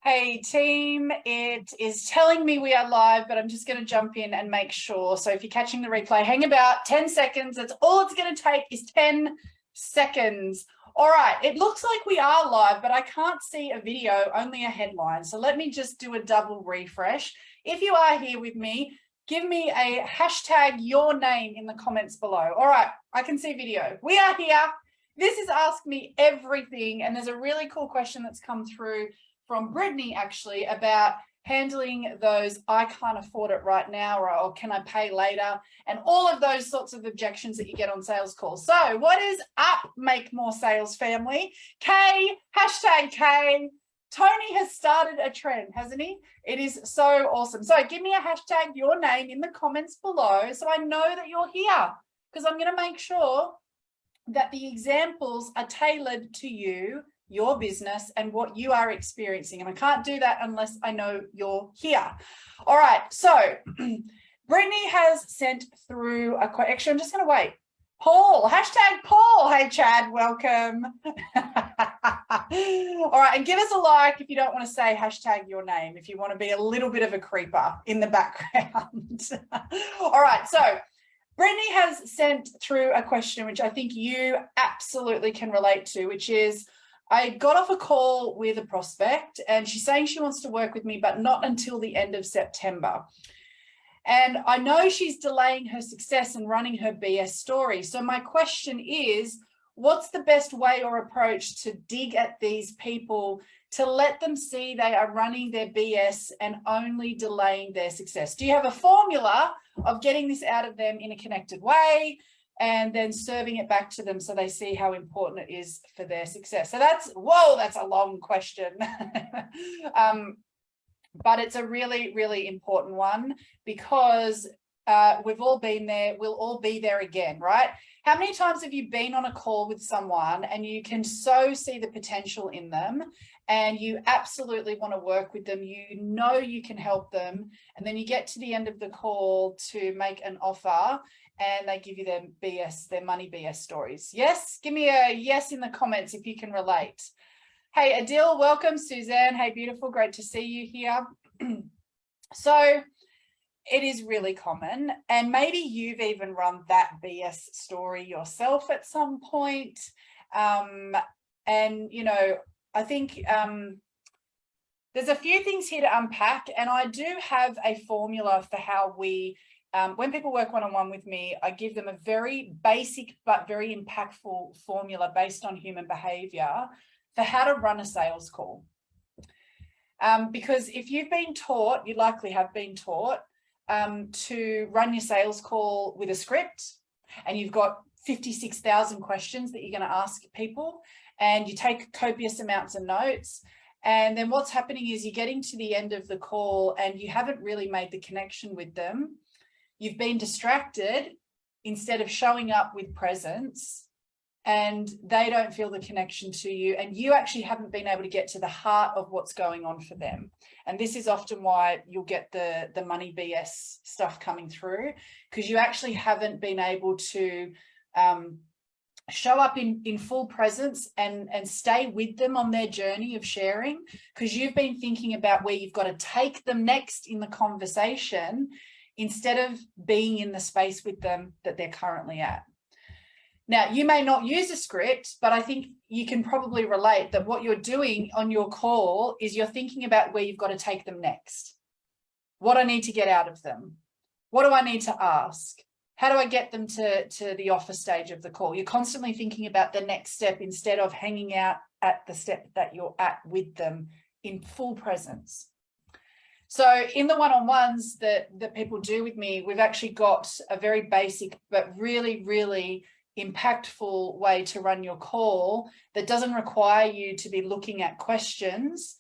Hey team, it is telling me we are live, but I'm just going to jump in and make sure. So if you're catching the replay, hang about 10 seconds. That's all it's going to take is 10 seconds. All right, it looks like we are live, but I can't see a video, only a headline. So let me just do a double refresh. If you are here with me, give me a hashtag your name in the comments below. All right, I can see video. We are here. This is Ask Me Everything, and there's a really cool question that's come through from Brittany actually about handling those I can't afford it right now, or can I pay later, and all of those sorts of objections that you get on sales calls. So what is up, Make More Sales family? K, hashtag K. Tony has started a trend, hasn't he? It is so awesome. So give me a hashtag your name in the comments below so I know that you're here, because I'm going to make sure that the examples are tailored to you, your business, and what you are experiencing. And I can't do that unless I know you're here. All right, so Brittany has sent through a question. Actually, I'm just going to wait. Paul, hashtag Paul. Hey, Chad, welcome. All right, and give us a like if you don't want to say hashtag your name, if you want to be a little bit of a creeper in the background. All right, so Brittany has sent through a question which I think you absolutely can relate to, which is, I got off a call with a prospect and she's saying she wants to work with me, but not until the end of September. And I know she's delaying her success and running her BS story. So my question is, what's the best way or approach to dig at these people to let them see they are running their BS and only delaying their success? Do you have a formula of getting this out of them in a connected way and then serving it back to them so they see how important it is for their success? So that's a long question. But it's a really, really important one, because we've all been there, we'll all be there again, right? How many times have you been on a call with someone and you can so see the potential in them and you absolutely want to work with them, you know you can help them, and then you get to the end of the call to make an offer and they give you their BS, their money BS stories? Yes? Give me a yes in the comments if you can relate. Hey, Adil, welcome. Suzanne, hey, beautiful. Great to see you here. So it is really common, and maybe you've even run that BS story yourself at some point. And, you know, I think there's a few things here to unpack, and I do have a formula for how we, when people work one-on-one with me, I give them a very basic but very impactful formula based on human behavior for how to run a sales call. Because if you've been taught, you likely have been taught to run your sales call with a script, and you've got 56,000 questions that you're going to ask people, and you take copious amounts of notes. And then what's happening is you're getting to the end of the call and you haven't really made the connection with them. You've been distracted instead of showing up with presence, and they don't feel the connection to you, and you actually haven't been able to get to the heart of what's going on for them. And this is often why you'll get the money BS stuff coming through, because you actually haven't been able to show up in full presence and stay with them on their journey of sharing, because you've been thinking about where you've got to take them next in the conversation instead of being in the space with them that they're currently at. Now, you may not use a script, but I think you can probably relate that what you're doing on your call is you're thinking about where you've got to take them next. What I need to get out of them. What do I need to ask? How do I get them to the offer stage of the call? You're constantly thinking about the next step instead of hanging out at the step that you're at with them in full presence. So in the one-on-ones that people do with me, we've actually got a very basic but really, really impactful way to run your call that doesn't require you to be looking at questions.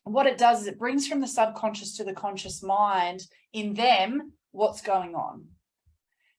What it does is it brings from the subconscious to the conscious mind in them what's going on.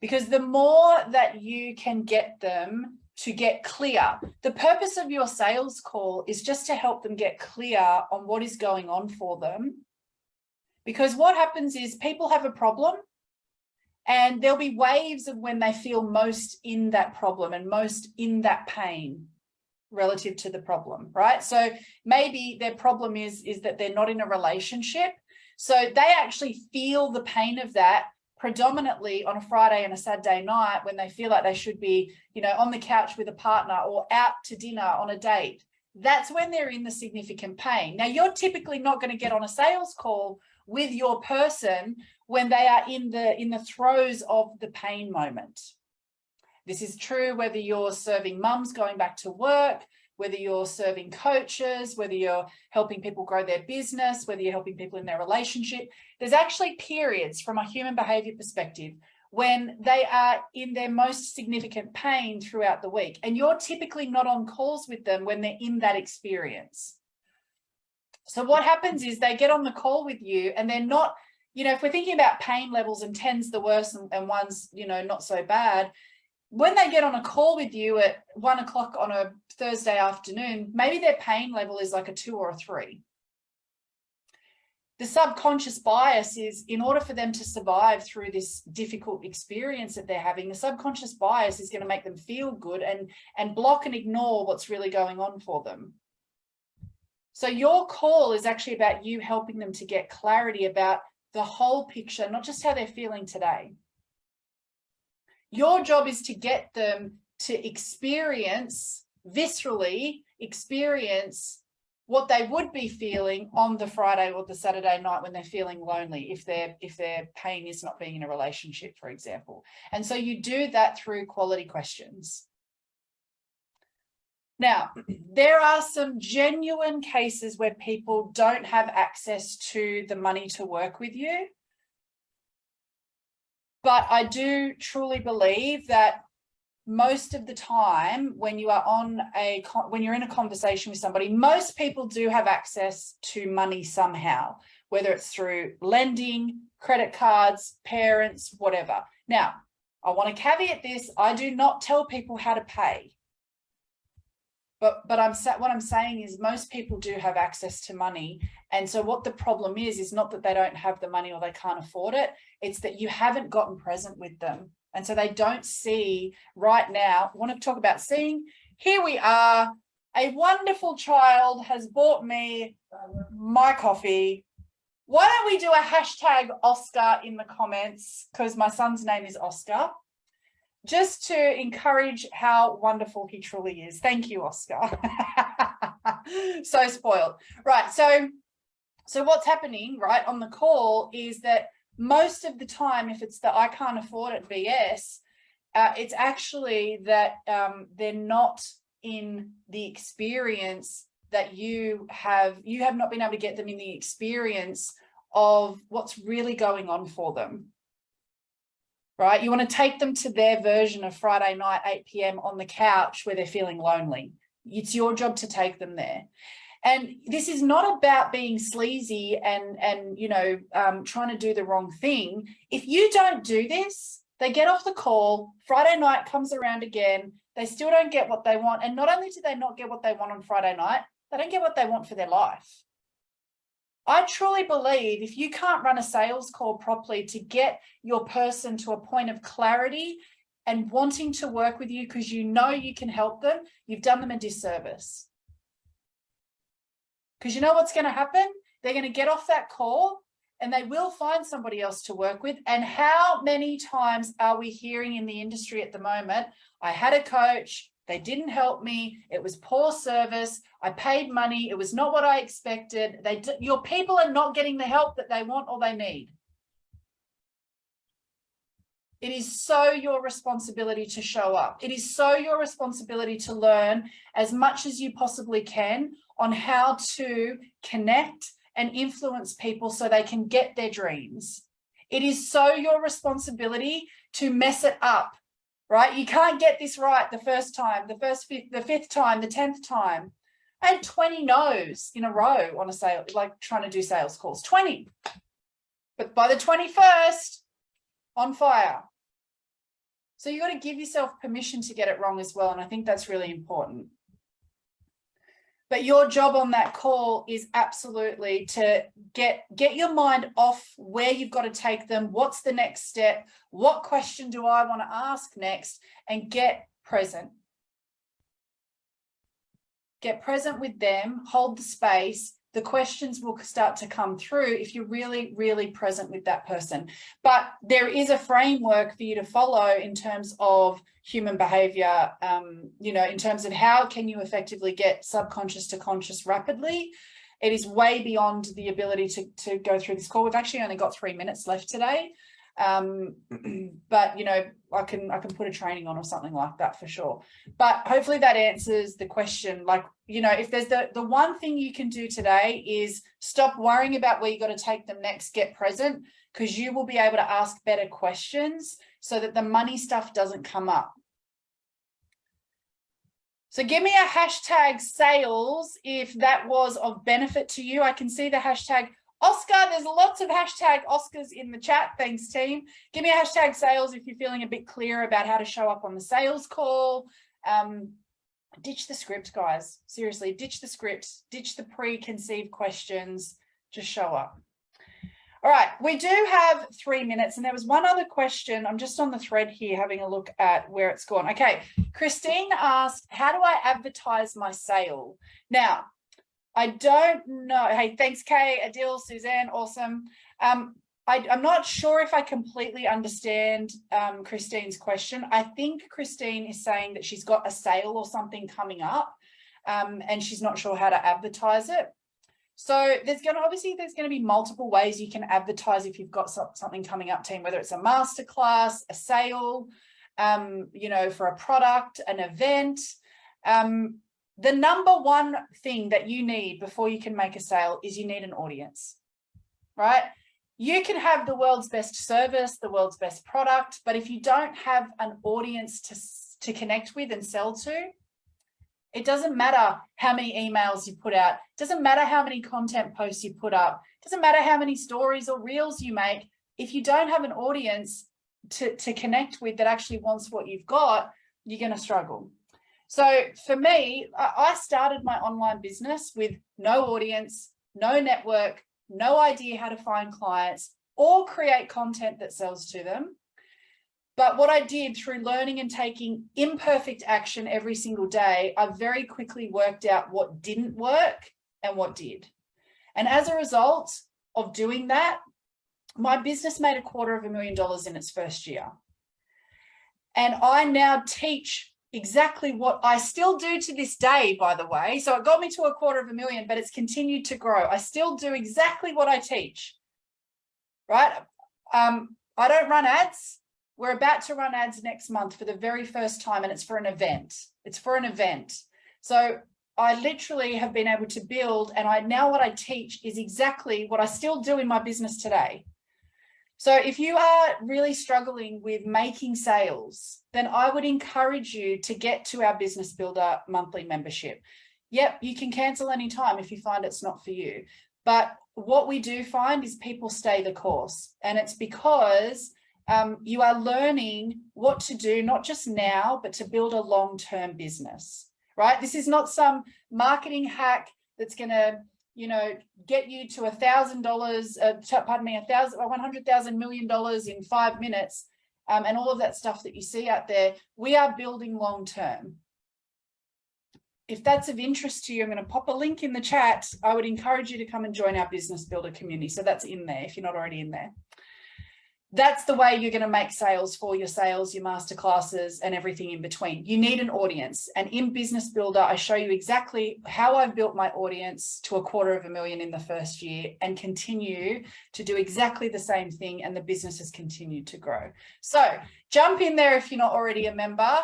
Because the more that you can get them to get clear, the purpose of your sales call is just to help them get clear on what is going on for them. Because what happens is people have a problem, and there'll be waves of when they feel most in that problem and most in that pain. relative to the problem, right? So maybe their problem is that they're not in a relationship. So they actually feel the pain of that predominantly on a Friday and a Saturday night when they feel like they should be, you know, on the couch with a partner or out to dinner on a date. That's when they're in the significant pain. Now, you're typically not going to get on a sales call with your person when they are in the throes of the pain moment. This is true whether you're serving mums going back to work, whether you're serving coaches, whether you're helping people grow their business, whether you're helping people in their relationship. There's actually periods from a human behavior perspective when they are in their most significant pain throughout the week. And you're typically not on calls with them when they're in that experience. So what happens is they get on the call with you and they're not, you know, if we're thinking about pain levels and 10's the worst and 1's, you know, not so bad, when they get on a call with you at 1 o'clock on a Thursday afternoon, maybe their pain level is like a 2 or a 3. The subconscious bias is, in order for them to survive through this difficult experience that they're having, the subconscious bias is going to make them feel good and block and ignore what's really going on for them. So your call is actually about you helping them to get clarity about the whole picture, not just how they're feeling today. Your job is to get them to experience, viscerally experience what they would be feeling on the Friday or the Saturday night when they're feeling lonely, if their pain is not being in a relationship, for example. And so you do that through quality questions. Now, there are some genuine cases where people don't have access to the money to work with you. But I do truly believe that most of the time when you are when you're in a conversation with somebody, most people do have access to money somehow, whether it's through lending, credit cards, parents, whatever. Now, I want to caveat this. I do not tell people how to pay. But what I'm saying is most people do have access to money. And so what the problem is not that they don't have the money or they can't afford it. It's that you haven't gotten present with them. And so they don't see right now. I want to talk about seeing. Here we are. A wonderful child has bought me my coffee. Why don't we do a hashtag Oscar in the comments? Because my son's name is Oscar. Just to encourage how wonderful he truly is. Thank you, Oscar. So spoiled. Right. So what's happening, right, on the call is that most of the time, if it's the I can't afford it BS, it's actually that they're not in the experience that you have not been able to get them in the experience of what's really going on for them. Right? You want to take them to their version of Friday night, 8 p.m. on the couch where they're feeling lonely. It's your job to take them there. And this is not about being sleazy and you know, trying to do the wrong thing. If you don't do this, they get off the call, Friday night comes around again, they still don't get what they want. And not only do they not get what they want on Friday night, they don't get what they want for their life. I truly believe if you can't run a sales call properly to get your person to a point of clarity and wanting to work with you because you know you can help them, you've done them a disservice. Because you know what's going to happen? They're going to get off that call and they will find somebody else to work with. And how many times are we hearing in the industry at the moment, I had a coach, they didn't help me, it was poor service, I paid money, it was not what I expected. Your people are not getting the help that they want or they need. It is so your responsibility to show up. It is so your responsibility to learn as much as you possibly can on how to connect and influence people so they can get their dreams. It is so your responsibility to mess it up, right? You can't get this right the first time, the fifth time, the 10th time. I had 20 no's in a row on a sale, like trying to do sales calls, 20. But by the 21st, on fire. So you got to give yourself permission to get it wrong as well. And I think that's really important. But your job on that call is absolutely to get your mind off where you've got to take them. What's the next step? What question do I want to ask next? And get present. get present with them, hold the space. The questions will start to come through if you're really, really present with that person. But there is a framework for you to follow in terms of human behavior, you know, in terms of how can you effectively get subconscious to conscious rapidly. It is way beyond the ability to go through this call. We've actually only got 3 minutes left today. But, you know, I can put a training on or something like that for sure. But hopefully that answers the question. Like, you know, if there's the one thing you can do today is stop worrying about where you got to take them next, get present, because you will be able to ask better questions so that the money stuff doesn't come up. So give me a hashtag sales if that was of benefit to you. I can see the hashtag Oscar. There's lots of hashtag Oscars in the chat. Thanks, team. Give me a hashtag sales if you're feeling a bit clearer about how to show up on the sales call. Ditch the script, guys. Seriously, ditch the script. Ditch the preconceived questions. Just show up. All right, we do have 3 minutes, and there was one other question. I'm just on the thread here having a look at where it's gone. Okay, Christine asked, how do I advertise my sale? Now, I don't know. Hey, thanks, Kay, Adil, Suzanne, awesome. I'm not sure if I completely understand Christine's question. I think Christine is saying that she's got a sale or something coming up, and she's not sure how to advertise it. So there's going to be multiple ways you can advertise if you've got something coming up, team, whether it's a masterclass, a sale, you know, for a product, an event. The number one thing that you need before you can make a sale is you need an audience, right? You can have the world's best service, the world's best product, but if you don't have an audience to connect with and sell to, it doesn't matter how many emails you put out. It doesn't matter how many content posts you put up. It doesn't matter how many stories or reels you make. If you don't have an audience to connect with that actually wants what you've got, you're going to struggle. So for me, I started my online business with no audience, no network, no idea how to find clients or create content that sells to them. But what I did through learning and taking imperfect action every single day, I very quickly worked out what didn't work and what did. And as a result of doing that, my business made $250,000 in its first year. And I now teach exactly what I still do to this day, by the way. So it got me to $250,000, but it's continued to grow. I still do exactly what I teach, right? I don't run ads. We're about to run ads next month for the very first time, and it's for an event. It's for an event. So I literally have been able to build, and now what I teach is exactly what I still do in my business today. So if you are really struggling with making sales, then I would encourage you to get to our Business Builder monthly membership. Yep, you can cancel anytime if you find it's not for you. But what we do find is people stay the course, and it's because you are learning what to do, not just now, but to build a long-term business, right? This is not some marketing hack that's going to, you know, get you to $1,000, $100,000 million in 5 minutes, and all of that stuff that you see out there. We are building long-term. If that's of interest to you, I'm going to pop a link in the chat. I would encourage you to come and join our Business Builder community. So that's in there if you're not already in there. That's the way you're going to make sales for your sales, your masterclasses, and everything in between. You need an audience. And in Business Builder, I show you exactly how I've built my audience to $250,000 in the first year and continue to do exactly the same thing. And the business has continued to grow. So jump in there if you're not already a member.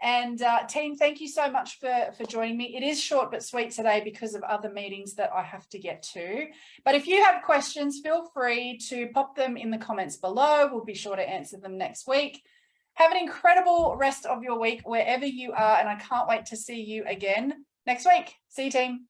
And team, thank you so much for joining me. It is short but sweet today because of other meetings that I have to get to. But if you have questions, feel free to pop them in the comments below. We'll be sure to answer them next week. Have an incredible rest of your week wherever you are, and I can't wait to see you again next week. See you, team.